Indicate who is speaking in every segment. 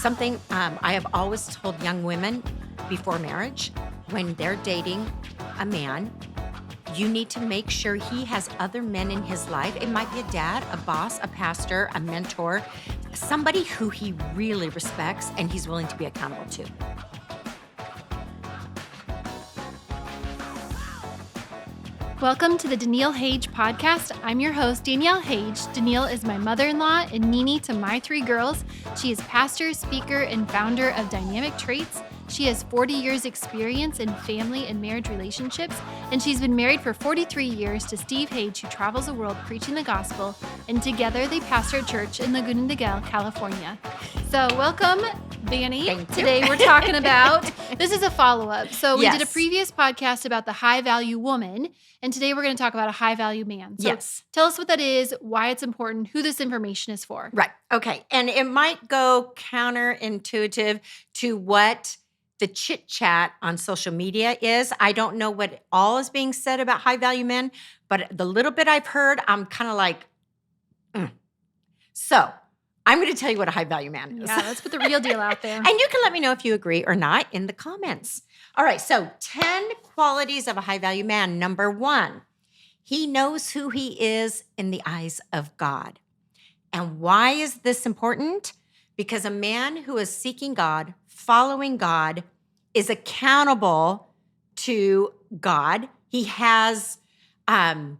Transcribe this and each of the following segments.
Speaker 1: something I have always told young women before marriage, when they're dating a man, you need to make sure he has other men in his life. It might be a dad, a boss, a pastor, a mentor, somebody who he really respects and he's willing to be accountable to.
Speaker 2: Welcome to the Daniele Hage Podcast. I'm your host, Daniele Hage. Danielle is my mother-in-law and Nini to my three girls. She is pastor, speaker, and founder of Dynamic Traits. She has 40 years experience in family and marriage relationships, and she's been married for 43 years to Steve Hage, who travels the world preaching the gospel, and together they pastor a church in Laguna Niguel, California. So welcome, Danny.
Speaker 1: Thank you.
Speaker 2: Today we're talking about, this is a follow-up. So we
Speaker 1: Yes.
Speaker 2: did a previous podcast about the high-value woman, and today we're going to talk about a high-value man. So
Speaker 1: Yes.
Speaker 2: tell us what that is, why it's important, who this information is for.
Speaker 1: Right. Okay. And it might go counterintuitive to what the chit chat on social media is. I don't know what all is being said about high value men, but the little bit I've heard, I'm kind of like, So I'm going to tell you what a high value man is.
Speaker 2: Yeah, let's put the real deal out there.
Speaker 1: And you can let me know if you agree or not in the comments. All right. So 10 qualities of a high value man. Number 1, he knows who he is in the eyes of God. And why is this important? Because a man who is seeking God, following God, is accountable to God. He has a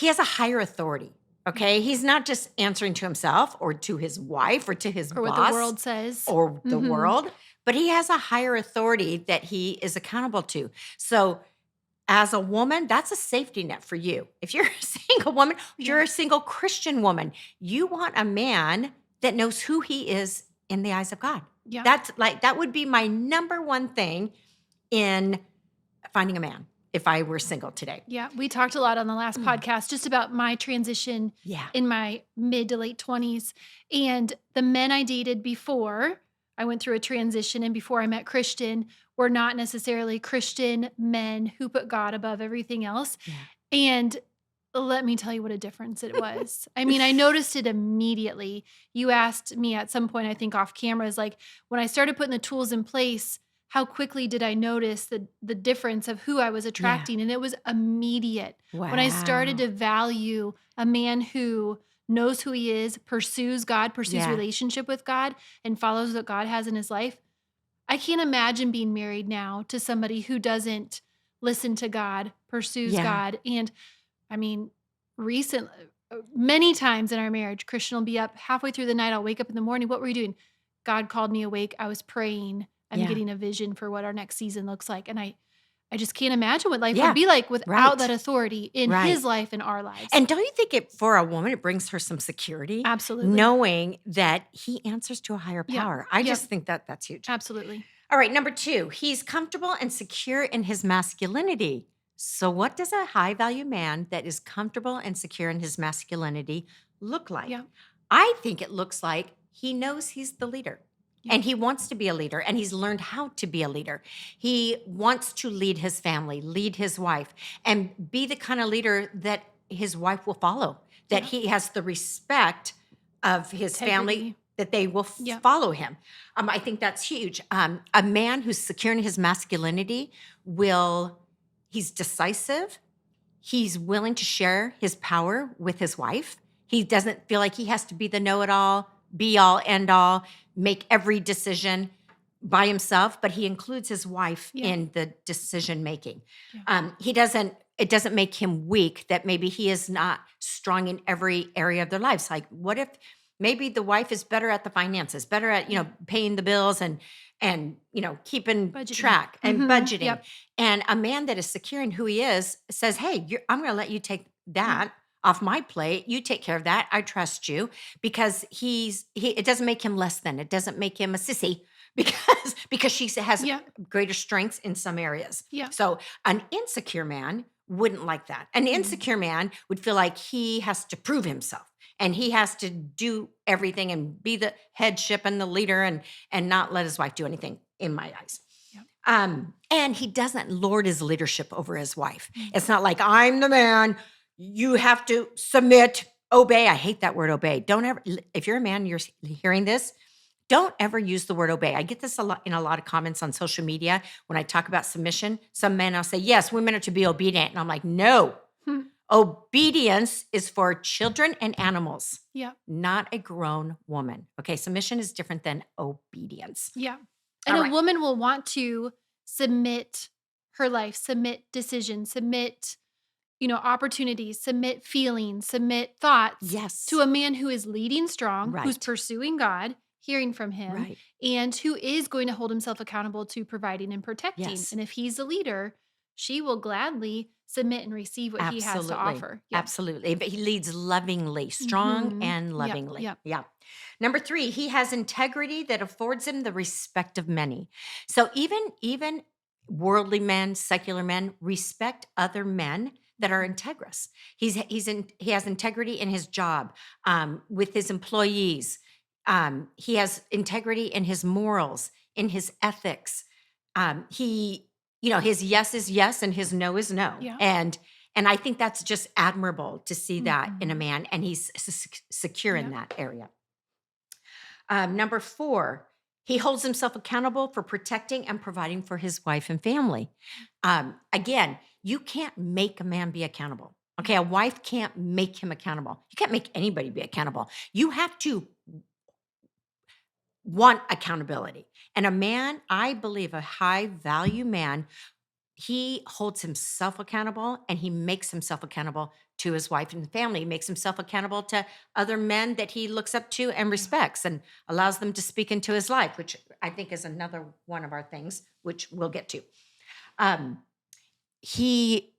Speaker 1: higher authority. Okay, he's not just answering to himself or to his wife or to his
Speaker 2: Or
Speaker 1: boss
Speaker 2: what the world says.
Speaker 1: or the world, but he has a higher authority that he is accountable to. So as a woman, that's a safety net for you. If you're a single woman, you're a single Christian woman, you want a man that knows who he is in the eyes of God.
Speaker 2: Yeah.
Speaker 1: That would be my number one thing in finding a man if I were single today.
Speaker 2: Yeah, we talked a lot on the last podcast just about my transition
Speaker 1: Yeah.
Speaker 2: in my mid to late 20s. And the men I dated before I went through a transition and before I met Christian were not necessarily Christian men who put God above everything else.
Speaker 1: Yeah.
Speaker 2: And let me tell you what a difference it was. I mean, I noticed it immediately. You asked me at some point, I think off camera, is like when I started putting the tools in place, how quickly did I notice the difference of who I was attracting? And it was immediate.
Speaker 1: Wow.
Speaker 2: When I started to value a man who knows who he is, pursues God, pursues relationship with God, and follows what God has in his life. I can't imagine being married now to somebody who doesn't listen to God, pursues God. And I mean, many times in our marriage, Christian will be up halfway through the night. I'll wake up in the morning. What were you doing? God called me awake. I was praying. I'm getting a vision for what our next season looks like. And I just can't imagine what life would be like without that authority in his life and our lives.
Speaker 1: And don't you think for a woman, it brings her some security?
Speaker 2: Absolutely.
Speaker 1: Knowing that he answers to a higher power. I just think that's huge.
Speaker 2: Absolutely.
Speaker 1: All right, number 2, he's comfortable and secure in his masculinity. So what does a high value man that is comfortable and secure in his masculinity look like?
Speaker 2: Yeah.
Speaker 1: I think it looks like he knows he's the leader. And he wants to be a leader, and he's learned how to be a leader. He wants to lead his family, lead his wife, and be the kind of leader that his wife will follow, that he has the respect of his family, that they will follow him. I think that's huge. A man who's secure in his masculinity he's decisive. He's willing to share his power with his wife. He doesn't feel like he has to be the know-it-all, be-all, end-all, make every decision by himself, but he includes his wife in the decision-making. It doesn't make him weak that maybe he is not strong in every area of their lives. Like, what if maybe the wife is better at the finances, better at, paying the bills and keeping track and budgeting.
Speaker 2: Yep.
Speaker 1: And a man that is secure in who he is says, hey, I'm going to let you take that off my plate. You take care of that. I trust you, because it doesn't make him less than. It doesn't make him a sissy because she has greater strengths in some areas.
Speaker 2: Yeah.
Speaker 1: So an insecure man wouldn't like that. An insecure man would feel like he has to prove himself and he has to do everything and be the headship and the leader and not let his wife do anything, in my eyes. And he doesn't lord his leadership over his wife. It's not like, I'm the man, you have to submit, obey. I hate that word, obey. Don't ever, if you're a man, you're hearing this, don't ever use the word obey. I get this a lot in a lot of comments on social media when I talk about submission. Some men will say, yes, women are to be obedient. And I'm like, no,
Speaker 2: Hmm.
Speaker 1: obedience is for children and animals,
Speaker 2: Yeah.
Speaker 1: not a grown woman. Okay, submission is different than obedience.
Speaker 2: Yeah. And
Speaker 1: All
Speaker 2: a
Speaker 1: right.
Speaker 2: woman will want to submit her life, submit decisions, submit, opportunities, submit feelings, submit thoughts
Speaker 1: Yes.
Speaker 2: to a man who is leading strong, who's
Speaker 1: Right.
Speaker 2: pursuing God, hearing from him,
Speaker 1: Right.
Speaker 2: and who is going to hold himself accountable to providing and protecting.
Speaker 1: Yes.
Speaker 2: And if he's a leader, she will gladly submit and receive what he has to offer. Yeah.
Speaker 1: Absolutely. But he leads lovingly, strong
Speaker 2: Mhm.
Speaker 1: and
Speaker 2: Yep,
Speaker 1: lovingly.
Speaker 2: yep.
Speaker 1: Yeah. Number 3, he has integrity that affords him the respect of many. So even worldly men, secular men respect other men that are integrous. He has integrity in his job, with his employees. He has integrity in his morals, in his ethics. His yes is yes and his no is no.
Speaker 2: Yeah.
Speaker 1: And I think that's just admirable to see that in a
Speaker 2: Mhm.
Speaker 1: man, and he's secure in
Speaker 2: Yeah.
Speaker 1: that area. Number 4, he holds himself accountable for protecting and providing for his wife and family. Again, you can't make a man be accountable. Okay, a wife can't make him accountable. You can't make anybody be accountable. You have to want accountability. And a man, I believe, a high value man, he holds himself accountable and he makes himself accountable to his wife and family. He makes himself accountable to other men that he looks up to and respects and allows them to speak into his life, which I think is another one of our things, which we'll get to. Um, he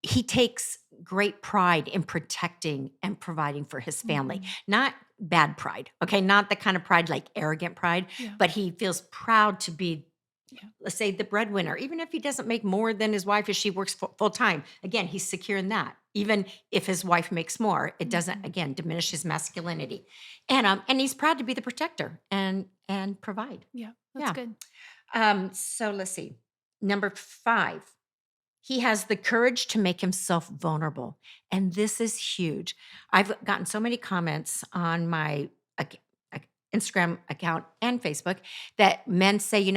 Speaker 1: he takes great pride in protecting and providing for his family.
Speaker 2: Mhm.
Speaker 1: Not bad pride, okay? Not the kind of pride like arrogant pride,
Speaker 2: Yeah.
Speaker 1: but he feels proud to be,
Speaker 2: Yeah.
Speaker 1: let's say, the breadwinner, even if he doesn't make more than his wife if she works full time. Again, he's secure in that. Even if his wife makes more, it doesn't,
Speaker 2: Mhm.
Speaker 1: again, diminish his masculinity. And he's proud to be the protector and provide.
Speaker 2: Yeah. That's
Speaker 1: Yeah.
Speaker 2: good.
Speaker 1: So let's see. Number 5, he has the courage to make himself vulnerable. And this is huge. I've gotten so many comments on my Instagram account and Facebook that men say,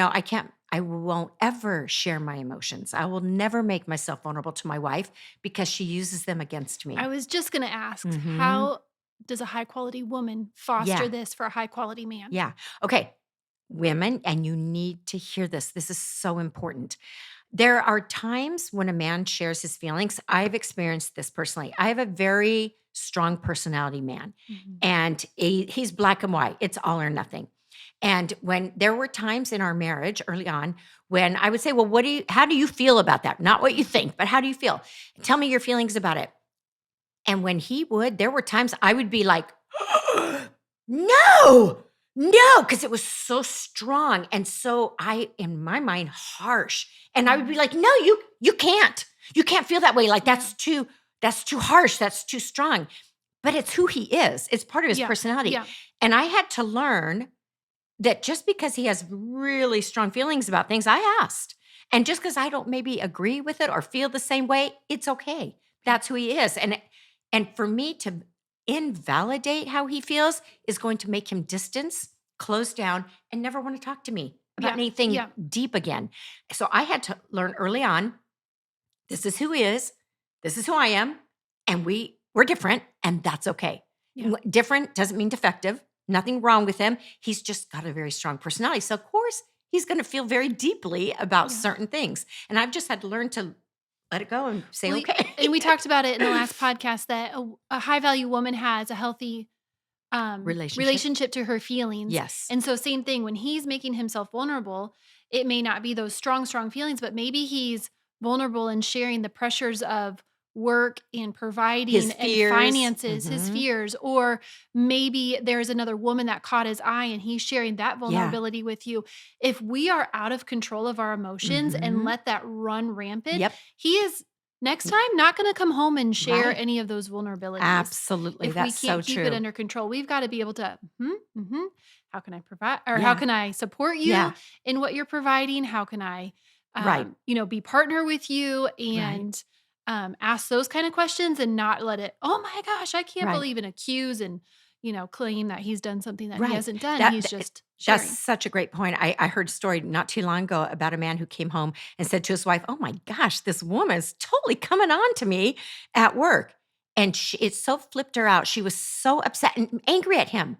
Speaker 1: I won't ever share my emotions. I will never make myself vulnerable to my wife because she uses them against me.
Speaker 2: I was just going to ask,
Speaker 1: Mhm.
Speaker 2: how does a high quality woman foster
Speaker 1: Yeah.
Speaker 2: this for a high quality man?
Speaker 1: Yeah. Okay. Women, and you need to hear this. This is so important. There are times when a man shares his feelings. I've experienced this personally. I have a very strong personality man,
Speaker 2: Mhm.
Speaker 1: and he's black and white. It's all or nothing. And when there were times in our marriage early on when I would say, "Well, how do you feel about that? Not what you think, but how do you feel? Tell me your feelings about it." And when there were times I would be like, no, no, because it was so strong and so in my mind, harsh. And I would be like, no, you can't feel that way. Like that's too harsh. That's too strong. But it's who he is. It's part of his
Speaker 2: Yeah.
Speaker 1: personality.
Speaker 2: Yeah.
Speaker 1: And I had to learn that just because he has really strong feelings about things, I asked. And just because I don't maybe agree with it or feel the same way, it's okay. That's who he is. And for me to invalidate how he feels is going to make him distance, close down, and never want to talk to me about
Speaker 2: Yeah.
Speaker 1: anything
Speaker 2: Yeah.
Speaker 1: deep again. So I had to learn early on, this is who he is, this is who I am, and we're different, and that's okay.
Speaker 2: Yeah.
Speaker 1: Different doesn't mean defective. Nothing wrong with him. He's just got a very strong personality. So of course, he's going to feel very deeply about
Speaker 2: Yeah.
Speaker 1: certain things. And I've just had to learn to let it go and say, okay.
Speaker 2: And we talked about it in the last podcast that a high value woman has a healthy relationship to her feelings.
Speaker 1: Yes.
Speaker 2: And so same thing, when he's making himself vulnerable, it may not be those strong feelings, but maybe he's vulnerable in sharing the pressures of work and providing
Speaker 1: His
Speaker 2: and
Speaker 1: fears.
Speaker 2: finances, his
Speaker 1: Mhm.
Speaker 2: fears, or maybe there's another woman that caught his eye and he's sharing that vulnerability with you. If we are out of control of our emotions and
Speaker 1: Mhm.
Speaker 2: let that run rampant,
Speaker 1: Yep.
Speaker 2: he is next time not going to come home and share
Speaker 1: Right.
Speaker 2: any of those vulnerabilities.
Speaker 1: Absolutely.
Speaker 2: If
Speaker 1: That's
Speaker 2: we can't
Speaker 1: so
Speaker 2: keep
Speaker 1: true.
Speaker 2: it under control, we've got to be able to, how can I provide, or
Speaker 1: Yeah.
Speaker 2: how can I support you
Speaker 1: Yeah.
Speaker 2: in what you're providing? How can I,
Speaker 1: Right.
Speaker 2: be partner with you and ask those kind of questions and not let it, oh my gosh, I can't
Speaker 1: Right.
Speaker 2: believe and accuse and, claim that he's done something that
Speaker 1: Right.
Speaker 2: he hasn't done.
Speaker 1: That-
Speaker 2: He's
Speaker 1: that-
Speaker 2: just sharing.
Speaker 1: That's such a great point. I heard a story not too long ago about a man who came home and said to his wife, "Oh my gosh, this woman's totally coming on to me at work." And it so flipped her out. She was so upset and angry at him.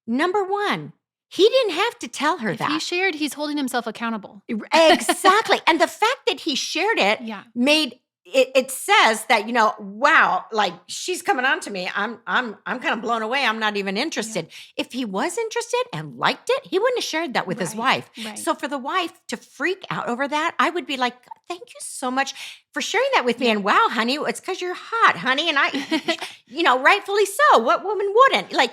Speaker 1: Number one, he didn't have to tell her
Speaker 2: If he
Speaker 1: that.
Speaker 2: shared, he's holding himself accountable.
Speaker 1: Exactly. And the fact that he shared it
Speaker 2: Yeah.
Speaker 1: made it says that, wow, like she's coming on to me. I'm kind of blown away. I'm not even interested. If he was interested and liked it, he wouldn't have shared that with his wife.
Speaker 2: Right.
Speaker 1: So for the wife to freak out over that, I would be like, thank you so much for sharing that with me. And wow, honey, it's because you're hot, honey. And I, rightfully so. What woman wouldn't? Like,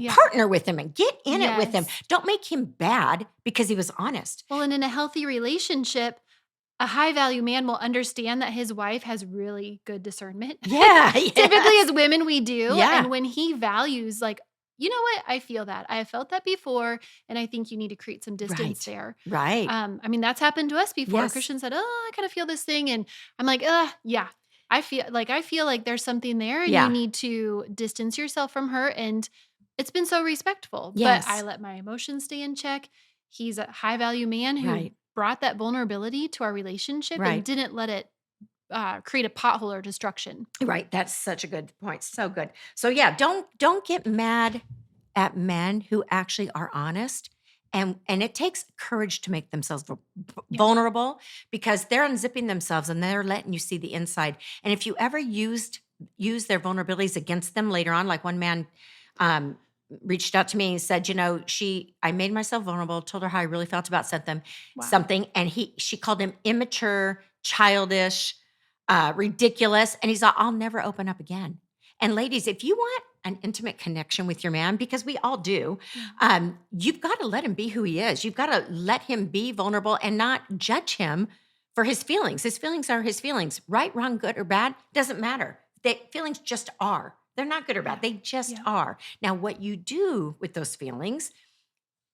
Speaker 1: partner with him and get in it with him. Don't make him bad because he was honest.
Speaker 2: Well, and in a healthy relationship, a high value man will understand that his wife has really good discernment.
Speaker 1: Yeah.
Speaker 2: Typically as women, we do.
Speaker 1: Yeah.
Speaker 2: And when he values, like, you know what? I feel that. I have felt that before. And I think you need to create some distance there.
Speaker 1: Right.
Speaker 2: That's happened to us before.
Speaker 1: Yes.
Speaker 2: Christian said, I kind of feel this thing. And I'm like, yeah. I feel like there's something there and you need to distance yourself from her. And it's been so respectful.
Speaker 1: Yes.
Speaker 2: But I let my emotions stay in check. He's a high value man who brought that vulnerability to our relationship and didn't let it create a pothole or destruction.
Speaker 1: Right. That's such a good point. So good. So don't get mad at men who actually are honest. And it takes courage to make themselves vulnerable because they're unzipping themselves and they're letting you see the inside. And if you ever use their vulnerabilities against them later on, like one man reached out to me and said, I made myself vulnerable, told her how I really felt about something. And she called him immature, childish, ridiculous. And he's like, I'll never open up again. And ladies, if you want an intimate connection with your man, because we all do, you've got to let him be who he is. You've got to let him be vulnerable and not judge him for his feelings. His feelings are his feelings. Right, wrong, good, or bad, doesn't matter. Feelings just are. They're not good or bad. They just are. Now, what you do with those feelings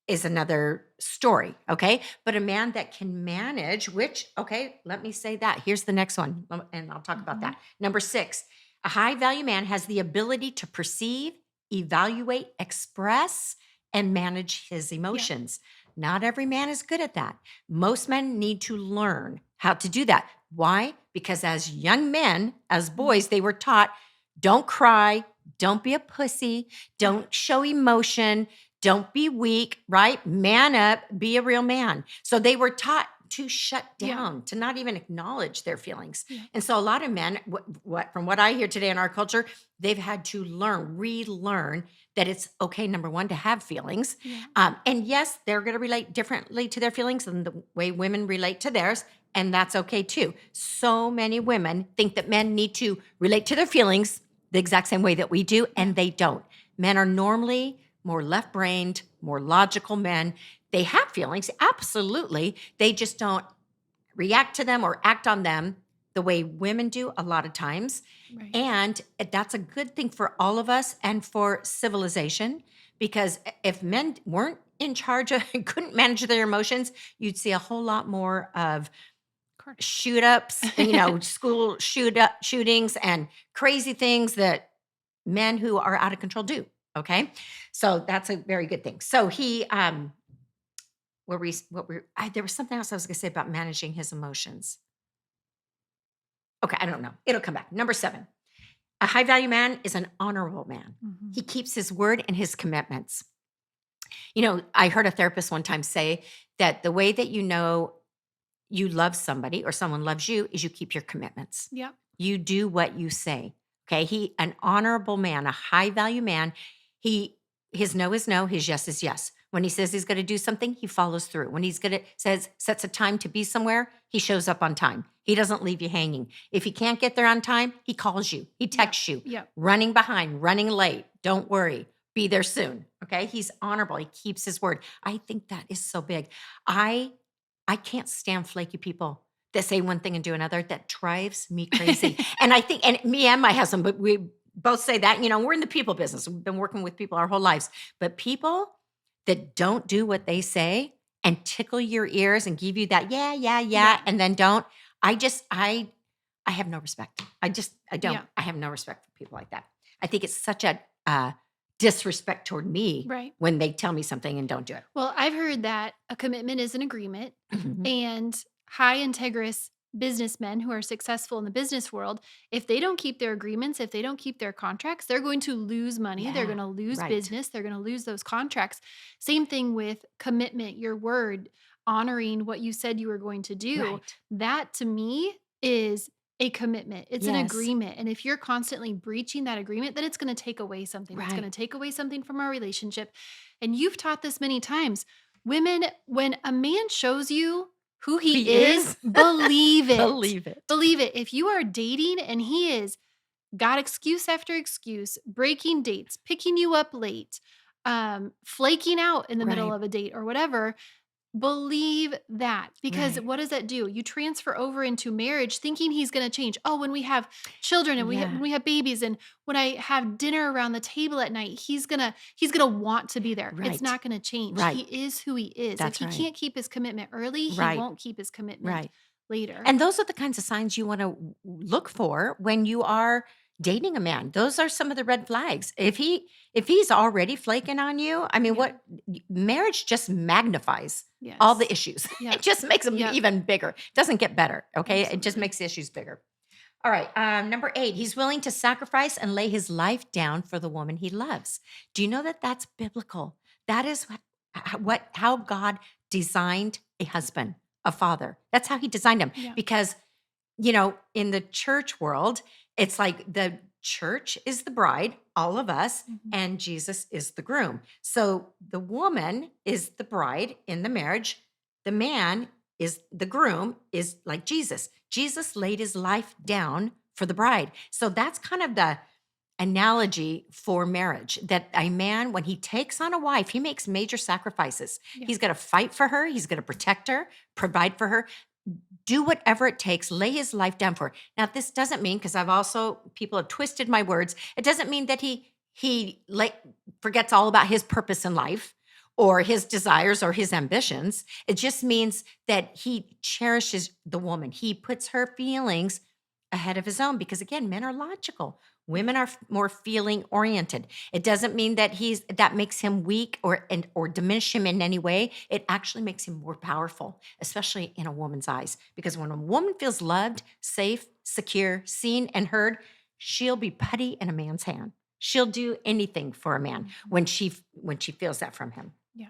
Speaker 1: is another story, okay? But a man that can manage, let me say that. Here's the next one, and I'll talk about that. Number 6, a high-value man has the ability to perceive, evaluate, express, and manage his emotions. Not every man is good at that. Most men need to learn how to do that. Why? Because as young men, as boys, they were taught, don't cry, don't be a pussy, don't show emotion, don't be weak, right? Man up, be a real man. So they were taught to shut down, to not even acknowledge their feelings. Yeah. And so a lot of men, from what I hear today in our culture, they've had to relearn that it's okay, number one, to have feelings. Yeah. And yes, they're going to relate differently to their feelings than the way women relate to theirs. And that's okay too. So many women think that men need to relate to their feelings the exact same way that we do, and they don't. Men are normally more left-brained, more logical men. They have feelings, absolutely. They just don't react to them or act on them the way women do a lot of times. Right. And that's a good thing for all of us and for civilization, because if men weren't in charge of and couldn't manage their emotions, you'd see a whole lot more of shoot-ups, school shootings and crazy things that men who are out of control do, okay? So that's a very good thing. So he, there was something else I was going to say about managing his emotions. Okay, I don't know. It'll come back. Number 7, a high-value man is an honorable man. Mm-hmm. He keeps his word and his commitments. I heard a therapist one time say that the way that you know you love somebody or someone loves you is you keep your commitments. Yeah. You do what you say. Okay. An honorable man, a high value man, his no is no, his yes is yes. When he says he's going to do something, he follows through. When sets a time to be somewhere, he shows up on time. He doesn't leave you hanging. If he can't get there on time, he calls you. He texts you. Yeah. Running behind, running late. Don't worry. Be there soon. Okay. He's honorable. He keeps his word. I think that is so big. I can't stand flaky people that say one thing and do another. That drives me crazy. And I think, and me and my husband, but we both say that, we're in the people business. We've been working with people our whole lives. But people that don't do what they say and tickle your ears and give you that, yeah, and then don't, I have no respect. I don't. Yeah. I have no respect for people like that. I think it's such a disrespect toward me
Speaker 2: Right.
Speaker 1: when they tell me something and don't do it.
Speaker 2: Well, I've heard that a commitment is an agreement,
Speaker 1: Mhm.
Speaker 2: and high integrous businessmen who are successful in the business world, if they don't keep their agreements, if they don't keep their contracts, they're going to lose money. They're
Speaker 1: Yeah,
Speaker 2: going to lose
Speaker 1: right.
Speaker 2: business. They're going to lose those contracts. Same thing with commitment, your word, honoring what you said you were going to do.
Speaker 1: Right.
Speaker 2: That to me is a commitment. It's an
Speaker 1: Yes.
Speaker 2: agreement. And if you're constantly breaching that agreement, then it's going to take away something. It's going to
Speaker 1: Right.
Speaker 2: take away something from our relationship. And you've taught this many times. Women, when a man shows you who he
Speaker 1: He
Speaker 2: is,
Speaker 1: is.
Speaker 2: believe it.
Speaker 1: Believe it.
Speaker 2: Believe it. If you are dating and he is got excuse after excuse, breaking dates, picking you up late, flaking out in the middle
Speaker 1: Right.
Speaker 2: of a date or whatever, believe that. Because
Speaker 1: Right.
Speaker 2: what does that do? You transfer over into marriage thinking he's going to change. Oh, when we have children and
Speaker 1: Yeah.
Speaker 2: when we have babies and when I have dinner around the table at night, he's going to want to be there. It's
Speaker 1: Right.
Speaker 2: not going to change.
Speaker 1: Right.
Speaker 2: He is who he is.
Speaker 1: That's
Speaker 2: if he
Speaker 1: right.
Speaker 2: can't keep his commitment early, he
Speaker 1: Right.
Speaker 2: won't keep his commitment
Speaker 1: Right.
Speaker 2: later.
Speaker 1: And those are the kinds of signs you want to look for when you are dating a man. Those are some of the red flags. If he's already flaking on you, I mean,
Speaker 2: Yeah.
Speaker 1: what marriage just magnifies
Speaker 2: Yes.
Speaker 1: all the issues.
Speaker 2: Yeah.
Speaker 1: It just makes them
Speaker 2: Yeah.
Speaker 1: even bigger. It doesn't get better. Okay. It just
Speaker 2: Absolutely.
Speaker 1: makes the issues bigger. All right. Number 8, he's willing to sacrifice and lay his life down for the woman he loves. Do you know that that's biblical? That is how God designed a husband, a father. That's how he designed him.
Speaker 2: Yeah.
Speaker 1: Because, in the church world, it's like the church is the bride, all of us,
Speaker 2: Mhm.
Speaker 1: and Jesus is the groom. So the woman is the bride in the marriage. The man is the groom, is like Jesus. Jesus laid his life down for the bride. So that's kind of the analogy for marriage, that a man, when he takes on a wife, he makes major sacrifices.
Speaker 2: Yeah.
Speaker 1: He's going to fight for her. He's going to protect her, provide for her, do whatever it takes, lay his life down for her. Now, this doesn't mean, because people have twisted my words. It doesn't mean that he forgets all about his purpose in life or his desires or his ambitions. It just means that he cherishes the woman. He puts her feelings ahead of his own, because again, men are logical. Women are more feeling oriented. It doesn't mean that that makes him weak or diminish him in any way. It actually makes him more powerful, especially in a woman's eyes. Because when a woman feels loved, safe, secure, seen, and heard, she'll be putty in a man's hand. She'll do anything for a man when she feels that from him.
Speaker 2: Yeah.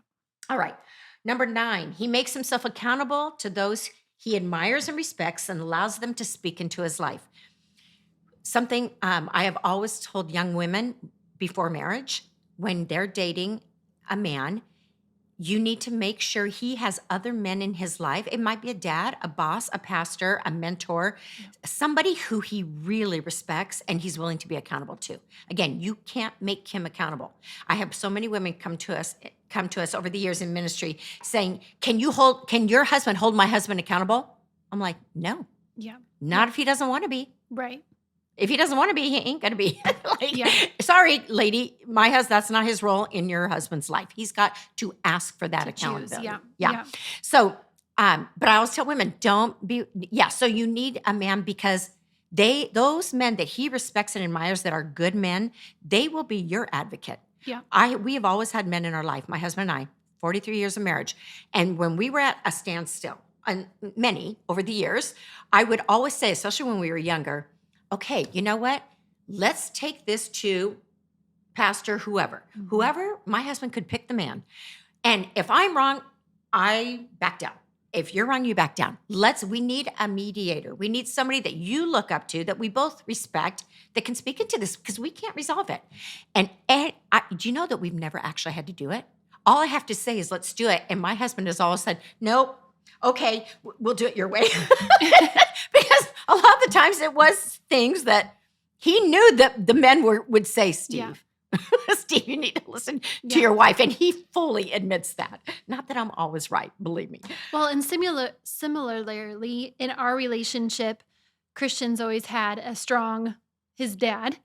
Speaker 1: All right. Number 9, he makes himself accountable to those he admires and respects and allows them to speak into his life. Something I have always told young women before marriage, when they're dating a man, you need to make sure he has other men in his life. It might be a dad, a boss, a pastor, a mentor, somebody who he really respects and he's willing to be accountable to. Again, you can't make him accountable. I have so many women come to us over the years in ministry saying, can your husband hold my husband accountable? I'm like, no,
Speaker 2: Yeah.
Speaker 1: not if he doesn't want to be.
Speaker 2: Right.
Speaker 1: If he doesn't want to be, he ain't going to be.
Speaker 2: Yeah.
Speaker 1: Sorry, lady, that's not his role in your husband's life. He's got to ask for that
Speaker 2: To choose.
Speaker 1: accountability.
Speaker 2: Yeah.
Speaker 1: So, but I always tell women, so you need a man, because those men that he respects and admires that are good men, they will be your advocate.
Speaker 2: Yeah.
Speaker 1: We have always had men in our life, my husband and I, 43 years of marriage. And when we were at a standstill, and many over the years, I would always say, especially when we were younger, okay, you know what? Let's take this to pastor, whoever.
Speaker 2: Mhm.
Speaker 1: Whoever, my husband could pick the man. And if I'm wrong, I back down. If you're wrong, you back down. We need a mediator. We need somebody that you look up to, that we both respect, that can speak into this, because we can't resolve it. And do you know that we've never actually had to do it? All I have to say is, let's do it. And my husband has always said, nope. Okay, we'll do it your way. Because a lot of the times it was things that he knew that the men would say, Steve, Steve, you need to listen to your wife. And he fully admits that. Not that I'm always right, believe me.
Speaker 2: Well, and similarly, in our relationship, Christian's always had his dad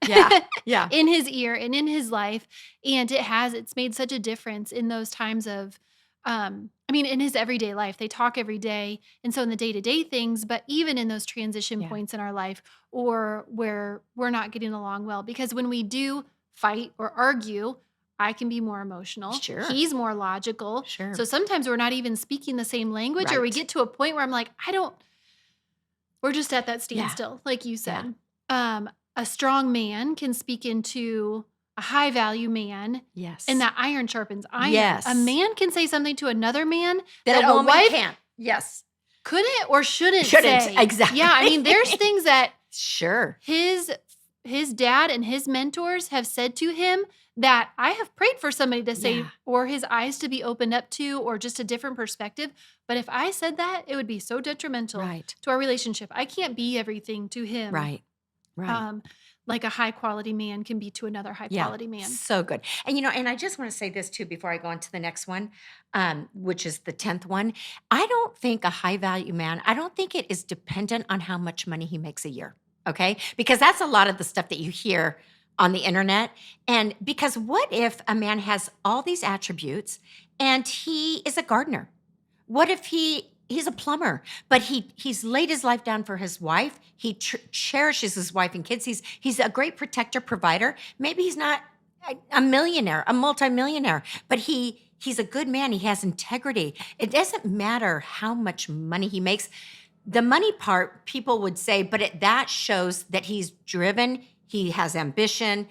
Speaker 1: Yeah.
Speaker 2: in his ear and in his life. And it's made such a difference in those times of, in his everyday life. They talk every day. And so in the day-to-day things, but even in those transition points in our life, or where we're not getting along well, because when we do fight or argue, I can be more emotional.
Speaker 1: Sure.
Speaker 2: He's more logical.
Speaker 1: Sure.
Speaker 2: So sometimes we're not even speaking the same language, or we
Speaker 1: Right.
Speaker 2: get to a point where I'm like, we're just at that standstill, like you said. A strong man can speak into a high value man,
Speaker 1: Yes.
Speaker 2: and that iron sharpens iron.
Speaker 1: Yes.
Speaker 2: A man can say something to another man
Speaker 1: that a woman
Speaker 2: wife
Speaker 1: can't. Yes.
Speaker 2: couldn't or shouldn't say.
Speaker 1: Exactly.
Speaker 2: Yeah, I mean, there's things that
Speaker 1: Sure.
Speaker 2: his dad and his mentors have said to him that I have prayed for somebody to say,
Speaker 1: Yeah.
Speaker 2: or his eyes to be opened up to, or just a different perspective. But if I said that, it would be so detrimental
Speaker 1: Right.
Speaker 2: to our relationship. I can't be everything to him.
Speaker 1: Right. Right.
Speaker 2: Like a high quality man can be to another high quality man.
Speaker 1: So good. And, and I just want to say this too, before I go on to the next one, which is the 10th one. I don't think a high value man, I don't think it is dependent on how much money he makes a year. Okay. Because that's a lot of the stuff that you hear on the internet. And because what if a man has all these attributes and he is a gardener? What if he's a plumber, but he's laid his life down for his wife. He cherishes his wife and kids. He's a great protector, provider. Maybe he's not a millionaire, a multimillionaire, but he's a good man. He has integrity. It doesn't matter how much money he makes. The money part, people would say, but that shows that he's driven. He has ambition.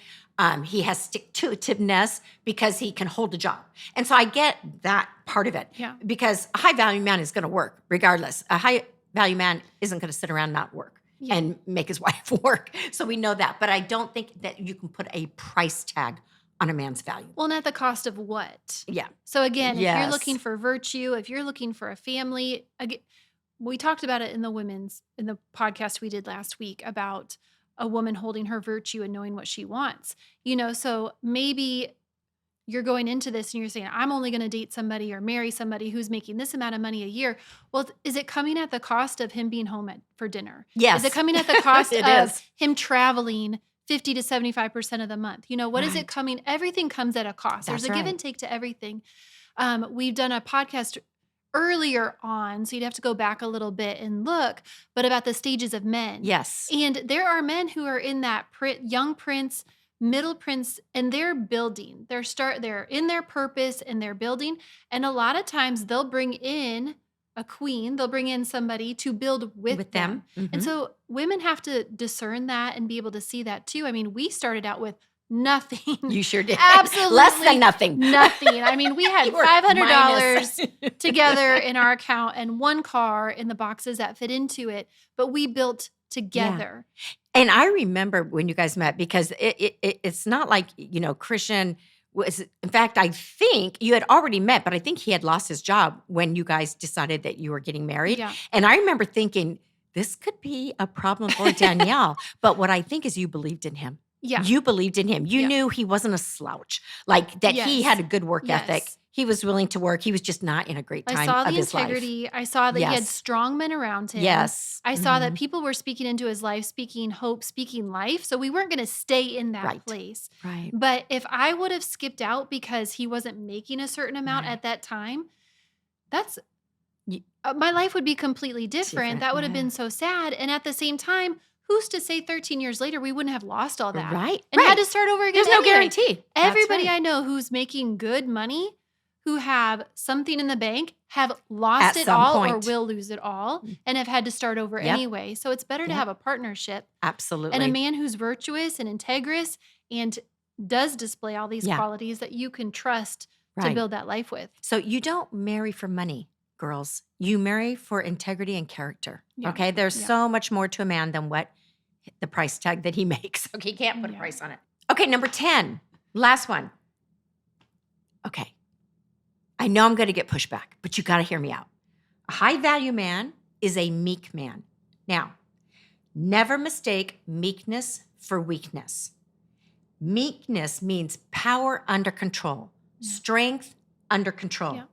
Speaker 1: He has stick-to-itiveness because he can hold a job. And so I get that part of it.
Speaker 2: Yeah.
Speaker 1: Because a high-value man is going to work regardless. A high-value man isn't going to sit around and not work and make his wife work. So we know that. But I don't think that you can put a price tag on a man's value.
Speaker 2: Well, and at the cost of what?
Speaker 1: Yeah.
Speaker 2: So again, if you're
Speaker 1: Yes.
Speaker 2: looking for virtue, if you're looking for a family, again, we talked about it in the podcast we did last week about a woman holding her virtue and knowing what she wants. So maybe you're going into this and you're saying, I'm only going to date somebody or marry somebody who's making this amount of money a year. Well, is it coming at the cost of him being home for dinner?
Speaker 1: Yes.
Speaker 2: Is it coming at the cost
Speaker 1: It
Speaker 2: of
Speaker 1: is.
Speaker 2: him traveling 50 to 75% of the month? What is it
Speaker 1: Right.
Speaker 2: coming? Everything comes at a cost. There's
Speaker 1: That's
Speaker 2: a give
Speaker 1: right.
Speaker 2: and take to everything. We've done a podcast earlier on, so you'd have to go back a little bit and look, but about the stages of men.
Speaker 1: Yes.
Speaker 2: And there are men who are in that young prince, middle prince, and they're building. They're in their purpose and they're building. And a lot of times they'll bring in a queen, they'll bring in somebody to build with them.
Speaker 1: Mhm.
Speaker 2: And so women have to discern that and be able to see that too. I mean, we started out with nothing.
Speaker 1: You sure did.
Speaker 2: Absolutely
Speaker 1: Less than nothing.
Speaker 2: Nothing. I mean, we had
Speaker 1: You were
Speaker 2: $500
Speaker 1: minus.
Speaker 2: together in our account and one car in the boxes that fit into it, but we built together.
Speaker 1: And I remember when you guys met because it's not like, Christian was, in fact, I think you had already met, but I think he had lost his job when you guys decided that you were getting married.
Speaker 2: Yeah.
Speaker 1: And I remember thinking, this could be a problem for Danielle. But what I think is you believed in him.
Speaker 2: Yeah.
Speaker 1: You believed in him. You
Speaker 2: Yeah.
Speaker 1: knew he wasn't a slouch, like that he
Speaker 2: Yes.
Speaker 1: had a good work ethic.
Speaker 2: Yes.
Speaker 1: He was willing to work. He was just not in a great
Speaker 2: I
Speaker 1: time
Speaker 2: saw
Speaker 1: of
Speaker 2: the
Speaker 1: his life.
Speaker 2: integrity. I saw that he had
Speaker 1: Yes.
Speaker 2: strong men around him.
Speaker 1: Yes.
Speaker 2: I saw that
Speaker 1: Mhm.
Speaker 2: people were speaking into his life, speaking hope, speaking life. So we weren't going to stay in that
Speaker 1: Right.
Speaker 2: place.
Speaker 1: Right.
Speaker 2: But if I would have skipped out because he wasn't making a certain amount
Speaker 1: Right.
Speaker 2: at that time, that's
Speaker 1: Y-
Speaker 2: my life would be completely different.
Speaker 1: Different,
Speaker 2: That would have
Speaker 1: yeah.
Speaker 2: been so sad. And at the same time, who's to say 13 years later we wouldn't have lost all that
Speaker 1: Right.
Speaker 2: and
Speaker 1: right.
Speaker 2: had to start over again?
Speaker 1: There's no
Speaker 2: anyway?
Speaker 1: guarantee. That's
Speaker 2: Everybody
Speaker 1: right.
Speaker 2: I know who's making good money, who have something in the bank, have lost
Speaker 1: At
Speaker 2: it
Speaker 1: some
Speaker 2: all or
Speaker 1: point.
Speaker 2: will lose it all and have had to start over
Speaker 1: Yep.
Speaker 2: anyway. So it's better to
Speaker 1: Yep.
Speaker 2: have a partnership
Speaker 1: Absolutely.
Speaker 2: and a man who's virtuous and integrous and does display all these
Speaker 1: Yeah.
Speaker 2: qualities that you can trust to
Speaker 1: Right.
Speaker 2: build that life with.
Speaker 1: So you don't marry for money, girls. You marry for integrity and character.
Speaker 2: Yeah.
Speaker 1: Okay. There's
Speaker 2: Yeah.
Speaker 1: so much more to a man than what the price tag that he makes. Okay. You can't put a
Speaker 2: Yeah.
Speaker 1: price on it. Okay. Number 10, last one. Okay. I know I'm going to get pushback, but you got to hear me out. A high value man is a meek man. Now, never mistake meekness for weakness. Meekness means power under control, strength under control.
Speaker 2: Yeah.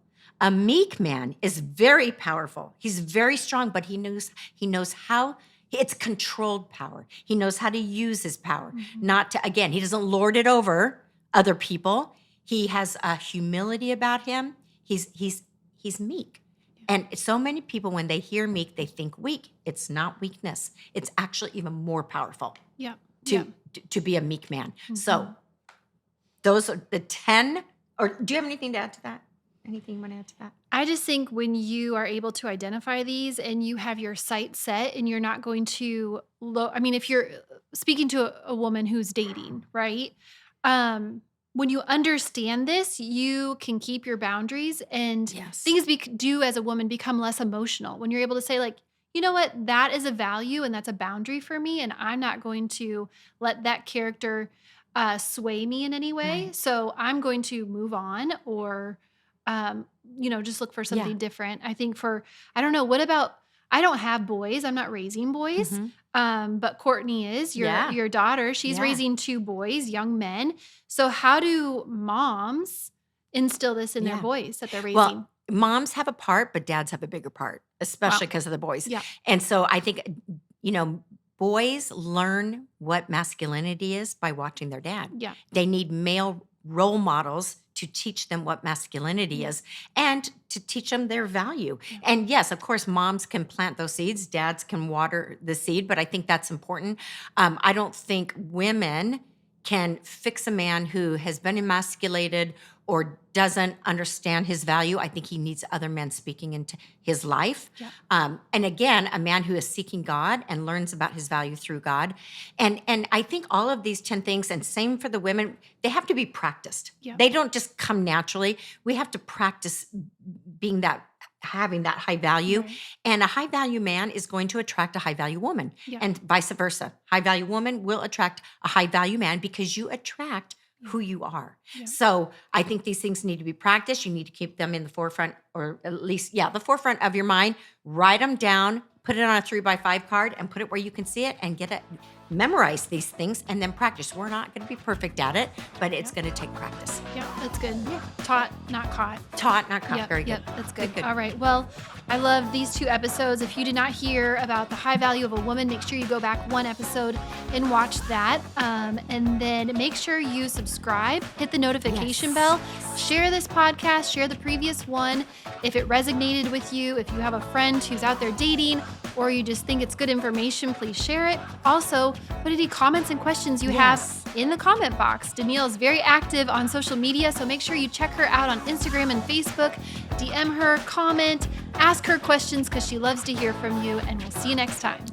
Speaker 1: A meek man is very powerful. He's very strong, but he knows how. It's controlled power. He knows how to use his power, not to, again, he doesn't lord it over other people. He has a humility about him. He's meek. And so many people, when they hear meek, they think weak. It's not weakness. It's actually even more powerful
Speaker 2: Yeah.
Speaker 1: to be a meek man. So those are the 10. Or do you have anything to add to that? Anything you want to add to that?
Speaker 2: I just think when you are able to identify these and you have your sight set and you're not going to if you're speaking to a woman who's dating, right? When you understand this, you can keep your boundaries and things do as a woman become less emotional. When you're able to say like, you know what, that is a value and that's a boundary for me. And I'm not going to let that character sway me in any way.
Speaker 1: Right.
Speaker 2: So I'm going to move on or just look for something different. I think I don't know, I don't have boys. I'm not raising boys. But Courtney is your daughter. She's raising 2 boys, young men. So how do moms instill this in their boys that they're raising?
Speaker 1: Well, moms have a part, but dads have a bigger part, especially because of the boys.
Speaker 2: Yeah.
Speaker 1: And so I think, boys learn what masculinity is by watching their dad.
Speaker 2: Yeah.
Speaker 1: They need male role models to teach them what masculinity is and to teach them their value. Yeah. And yes, of course, moms can plant those seeds, dads can water the seed, but I think that's important. I don't think women can fix a man who has been emasculated or doesn't understand his value. I think he needs other men speaking into his life. Yeah. And again, a man who is seeking God and learns about his value through God. And I think all of these 10 things, and same for the women, they have to be practiced. Yeah. They don't just come naturally. We have to practice having that high value. Right. And a high value man is going to attract a high value woman, and vice versa. High value woman will attract a high value man because you attract who you are. Yeah. So I think these things need to be practiced. You need to keep them in the forefront, or at least, the forefront of your mind. Write them down, put it on a 3x5 card and put it where you can see it and get it. Memorize these things and then practice. We're not going to be perfect at it, but it's going to take practice.
Speaker 2: Yeah, that's good. Yeah. Taught, not caught.
Speaker 1: Taught, not caught. Very good.
Speaker 2: Yep, that's good. All right. Well, I love these 2 episodes. If you did not hear about the high value of a woman, make sure you go back 1 episode and watch that. And then make sure you subscribe, hit the notification bell, share this podcast, share the previous one. If it resonated with you, if you have a friend who's out there dating, or you just think it's good information, please share it. Also, put any comments and questions you have in the comment box. Danielle is very active on social media, so make sure you check her out on Instagram and Facebook. DM her, comment, ask her questions because she loves to hear from you, and we'll see you next time.